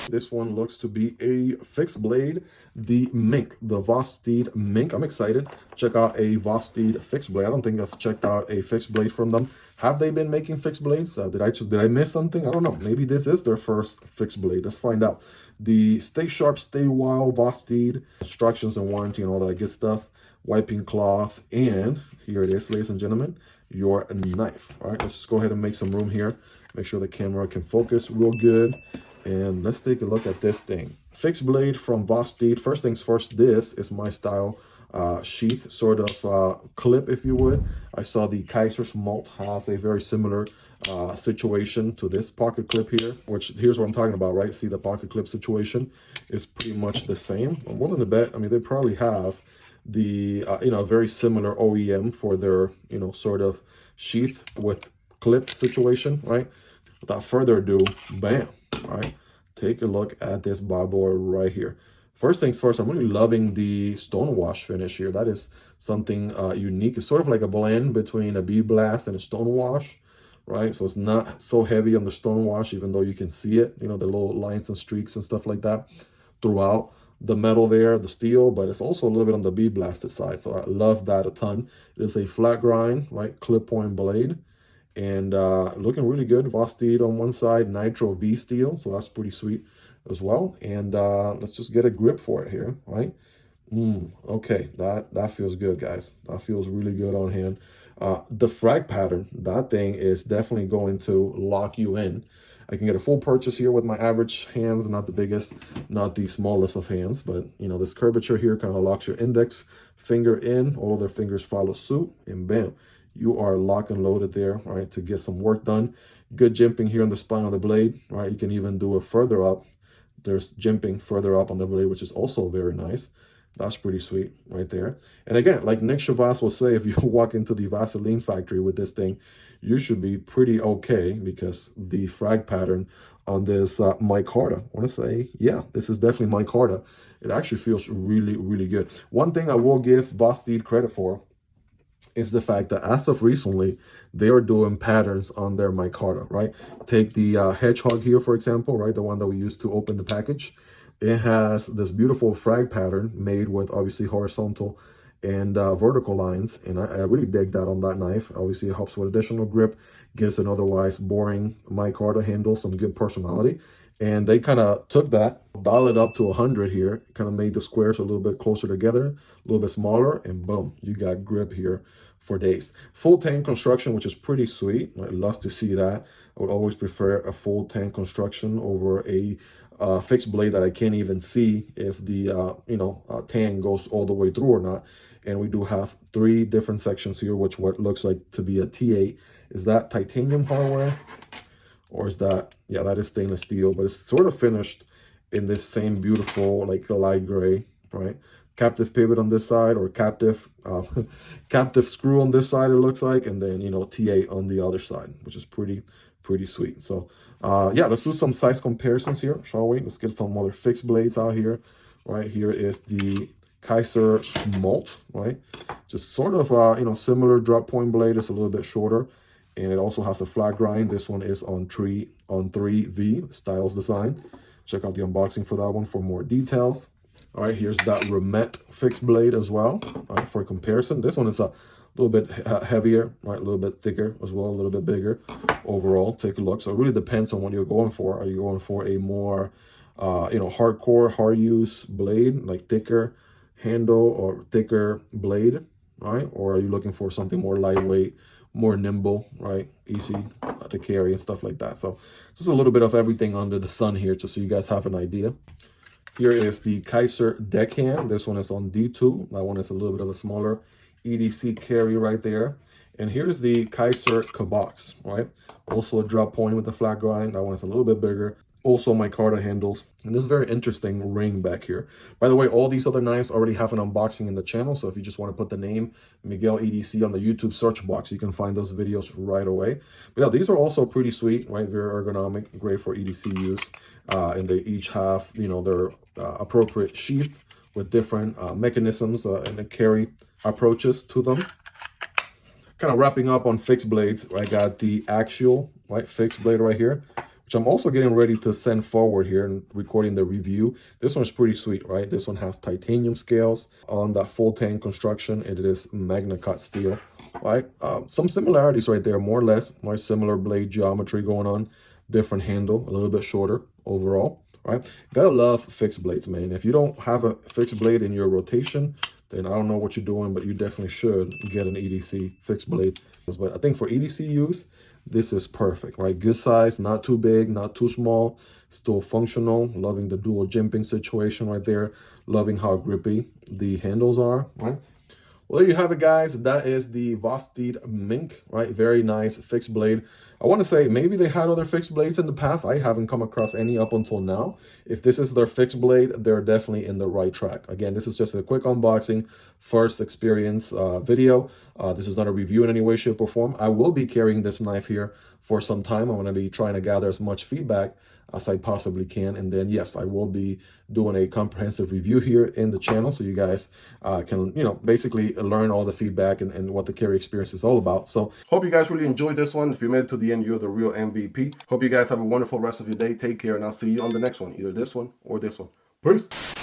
This one looks to be a fixed blade, the Mink, the Vosteed Mink. I'm excited. Check out a Vosteed fixed blade. I don't think I've checked out a fixed blade from them. Have they been making fixed blades? Did I miss something? I don't know. Maybe this is their first fixed blade. Let's find out. The Stay Sharp, Stay Wild Vosteed, instructions and warranty and all that good stuff. Wiping cloth, and here it is, ladies and gentlemen, your knife. All right, let's just go ahead and make some room here. Make sure the camera can focus real good. And let's take a look at this thing. Fixed blade from Vosteed. First things first, this is my style sheath sort of clip, if you would. I saw the Kizer Smolt has a very similar situation to this pocket clip here, which here's what I'm talking about, right? See, the pocket clip situation is pretty much the same. I'm willing to bet, I mean, they probably have the very similar OEM for their sort of sheath with clip situation, right? Without further ado, bam. All right, take a look at this bad boy right here. First things first, I'm really loving the stonewash finish here. That is something unique. It's sort of like a blend between a bead blast and a stonewash, right? So it's not so heavy on the stonewash, even though you can see it, the little lines and streaks and stuff like that throughout the metal there, the steel, but it's also a little bit on the bead blasted side. So I love that a ton. It is a flat grind, right, clip point blade. And looking really good. Vosteed on one side, Nitro-V steel, so that's pretty sweet as well. And let's just get a grip for it here, right? Okay, that feels good, guys. That feels really good on hand. The frag pattern, that thing is definitely going to lock you in. I can get a full purchase here with my average hands, not the biggest, not the smallest of hands, but this curvature here kind of locks your index finger in. All other fingers follow suit, and bam. You are locked and loaded there, right, to get some work done. Good jimping here on the spine of the blade, right? You can even do it further up. There's jimping further up on the blade, which is also very nice. That's pretty sweet right there. And again, like Nick Chavas will say, if you walk into the Vaseline factory with this thing, you should be pretty okay, because the frag pattern on this Micarta, I want to say, yeah, this is definitely Micarta. It actually feels really, really good. One thing I will give Vosteed credit for is the fact that as of recently, they are doing patterns on their Micarta, right? Take the Hedgehog here, for example, right? The one that we used to open the package. It has this beautiful frag pattern made with obviously horizontal and vertical lines. And I really dig that on that knife. Obviously, it helps with additional grip, gives an otherwise boring Micarta handle some good personality. And they kind of took that, dialed it up to 100 here, kind of made the squares a little bit closer together, a little bit smaller, and boom, you got grip here for days. Full tank construction, which is pretty sweet. I'd love to see that. I would always prefer a full tank construction over a fixed blade that I can't even see if the tang goes all the way through or not. And we do have 3 different sections here, which what looks like to be a T8. Is that titanium hardware? Or is that, yeah, that is stainless steel, but it's sort of finished in this same beautiful, like light gray, right? Captive pivot on this side, or captive screw on this side, it looks like, and then, T8 on the other side, which is pretty sweet. So, yeah, let's do some size comparisons here, shall we? Let's get some other fixed blades out here. Right here is the Kizer Smolt, right? Just sort of, similar drop point blade, it's a little bit shorter. And it also has a flat grind. This one is on 3V Styles Design. Check out the unboxing for that one for more details. All right, here's that Remet fixed blade as well. All right, for comparison, this one is a little bit heavier, right? A little bit thicker as well, a little bit bigger overall. Take a look. So it really depends on what you're going for. Are you going for a more, hardcore, hard use blade, like thicker handle or thicker blade, right? Or are you looking for something more lightweight, more nimble, right? Easy to carry and stuff like that. So just a little bit of everything under the sun here, just so you guys have an idea. Here is the Kizer Deckhand. This one is on D2. That one is a little bit of a smaller EDC carry right there. And here's the Kizer Cabox, right? Also a drop point with the flat grind. That one is a little bit bigger. Also Micarta handles. And this very interesting ring back here. By the way, all these other knives already have an unboxing in the channel. So if you just want to put the name Miguel EDC on the YouTube search box, you can find those videos right away. But yeah, these are also pretty sweet, right? Very ergonomic, great for EDC use. And they each have, their appropriate sheath with different mechanisms and the carry approaches to them. Kind of wrapping up on fixed blades, I got the Axial, right, fixed blade right here, which I'm also getting ready to send forward here and recording the review. This one's pretty sweet, right? This one has titanium scales on that full tank construction. It is Magna cut steel, right? Some similarities right there, more or less, more similar blade geometry going on, different handle, a little bit shorter overall, right? Gotta love fixed blades, man. If you don't have a fixed blade in your rotation, then I don't know what you're doing, but you definitely should get an EDC fixed blade. But I think for EDC use, this is perfect, right? Good size, not too big, not too small, still functional. Loving the dual jimping situation right there. Loving how grippy the handles are, right? Well, there you have it, guys. That is the Vosteed Mink, right? Very nice fixed blade. I want to say maybe they had other fixed blades in the past. I haven't come across any up until now. If this is their fixed blade, they're definitely in the right track. Again, this is just a quick unboxing, first experience video. This is not a review in any way, shape, or form. I will be carrying this knife here for some time. I'm going to be trying to gather as much feedback as I possibly can. And then, yes, I will be doing a comprehensive review here in the channel so you guys can, basically learn all the feedback and what the carry experience is all about. So hope you guys really enjoyed this one. If you made it to the end, you're the real MVP. Hope you guys have a wonderful rest of your day. Take care, and I'll see you on the next one, either this one or this one. Peace.